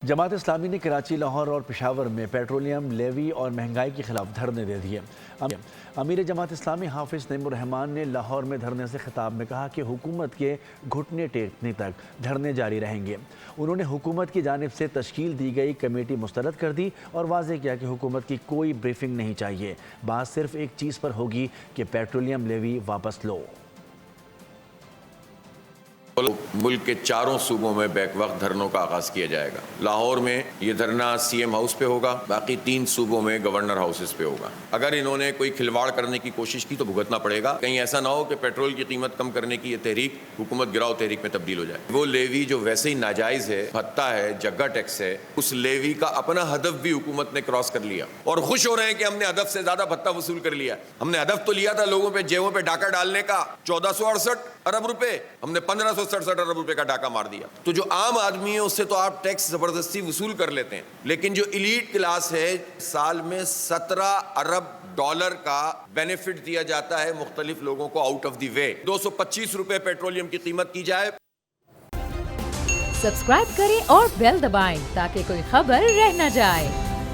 जमात इस्लामी ने कराची, लाहौर और पेशावर में पेट्रोलियम लेवी और महंगाई के खिलाफ धरने दे दिए। अमीर जमात इस्लामी हाफिज नईमुर्रहमान ने लाहौर में धरने से खिताब में कहा कि हुकूमत के घुटने टेकने तक धरने जारी रहेंगे। उन्होंने हुकूमत की जानिब से तश्कील दी गई कमेटी मुस्तरद कर दी और वाज़ेह किया कि हुकूमत की कोई ब्रीफिंग नहीं चाहिए, बात सिर्फ एक चीज़ पर होगी कि पेट्रोलियम लेवी वापस लो। मुल्क के चारों सूबों में बैक वक्त धरनों का आगाज किया जाएगा। लाहौर में ये धरना सीएम हाउस पे होगा, बाकी 3 सूबों में गवर्नर हाउसेस पे होगा। अगर इन्होंने कोई खिलवाड़ करने की कोशिश की तो भुगतना पड़ेगा। कहीं ऐसा ना हो कि पेट्रोल की कीमत कम करने की ये तहरीक हुकूमत गिराओ तहरीक में तब्दील हो जाए। वो लेवी जो वैसे ही नाजायज है, भत्ता है, जग्गा टैक्स है, उस लेवी का अपना हदफ भी हुकूमत ने क्रॉस कर लिया और खुश हो रहे हैं कि हमने हदफ से ज्यादा भत्ता वसूल कर लिया। हमने हदफ तो लिया था लोगों पे जेबों पे डाका डालने का 1468 अरब रुपए, हमने 1567 अरब रुपए का डाका मार दिया। तो जो आम आदमी है उससे तो आप टैक्स जबरदस्ती वसूल कर लेते हैं, लेकिन जो इलीट क्लास है साल में 17 अरब डॉलर का बेनिफिट दिया जाता है मुख्तलिफ लोगों को आउट ऑफ द वे। 225 रुपए पेट्रोलियम की कीमत की जाए। सब्सक्राइब करें और बेल दबाएं ताकि कोई खबर रह न जाए।